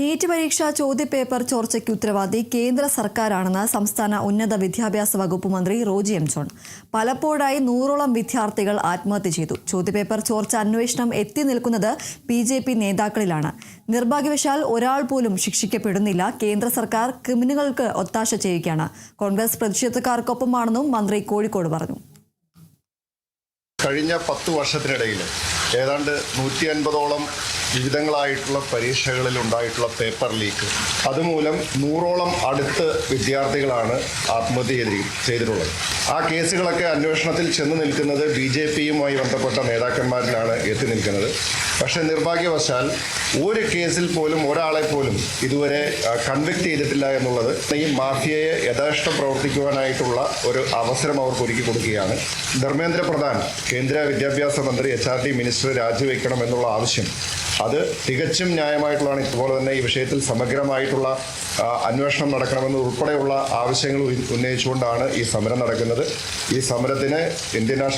NEET പരീക്ഷാ ചോദ്യപേപ്പർ ചോർച്ചയ്ക്ക് ഉത്തരവാദി കേന്ദ്ര സർക്കാരാണെന്ന് സംസ്ഥാന ഉന്നത വിദ്യാഭ്യാസ വകുപ്പ് മന്ത്രി റോജി എം ജോൺ. പലപ്പോഴായി 100ഓളം വിദ്യാർത്ഥികൾ ആത്മഹത്യ ചെയ്തു. ചോദ്യപേപ്പർ ചോർച്ച അന്വേഷണം എത്തി നിൽക്കുന്നത് BJP നേതാക്കളിലാണ്. നിർഭാഗ്യവശാൽ ഒരാൾ പോലും ശിക്ഷിക്കപ്പെടുന്നില്ല. കേന്ദ്ര സർക്കാർ ക്രിമിനലുകൾക്ക് ഒത്താശ ചെയ്യുകയാണ്. കോൺഗ്രസ് പ്രതിഷേധക്കാർക്കൊപ്പമാണെന്നും മന്ത്രി കോഴിക്കോട് പറഞ്ഞു. കഴിഞ്ഞ 10 വർഷത്തിനിടയിൽ ഏതാണ്ട് 150ഓളം വിവിധങ്ങളായിട്ടുള്ള പരീക്ഷകളിൽ ഉണ്ടായിട്ടുള്ള പേപ്പർ ലീക്ക്, അതുമൂലം 100ഓളം അടുത്ത് വിദ്യാർത്ഥികളാണ് ആത്മഹത്യ ചെയ്തിട്ടുള്ളത്. ആ കേസുകളൊക്കെ അന്വേഷണത്തിൽ ചെന്ന് നിൽക്കുന്നത് BJPയുമായി ബന്ധപ്പെട്ട നേതാക്കന്മാരിലാണ് എത്തി നിൽക്കുന്നത്. പക്ഷേ നിർഭാഗ്യവശാൽ ഒരു കേസിൽ പോലും ഒരാളെ പോലും ഇതുവരെ കൺവിക്ട് ചെയ്തിട്ടില്ല എന്നുള്ളത് ഈ മാഫിയയെ യഥേഷ്ടം പ്രവർത്തിക്കുവാനായിട്ടുള്ള ഒരു അവസരം അവർക്ക് ഒരുക്കി കൊടുക്കുകയാണ്. ധർമ്മേന്ദ്ര പ്രധാൻ കേന്ദ്ര വിദ്യാഭ്യാസ മന്ത്രി HRD മിനിസ്റ്റർ രാജിവെക്കണം എന്നുള്ള ആവശ്യം അത് തികച്ചും ന്യായമായിട്ടുള്ളതാണ്. ഇതുപോലെ തന്നെ ഈ വിഷയത്തിൽ സമഗ്രമായിട്ടുള്ള അന്വേഷണം നടക്കണമെന്ന് ഉൾപ്പെടെയുള്ള ആവശ്യങ്ങൾ ഉന്നയിച്ചുകൊണ്ടാണ് ഈ സമരം നടക്കുന്നത്. ഈ സമരത്തിന് ഇന്ത്യൻ നാഷണൽ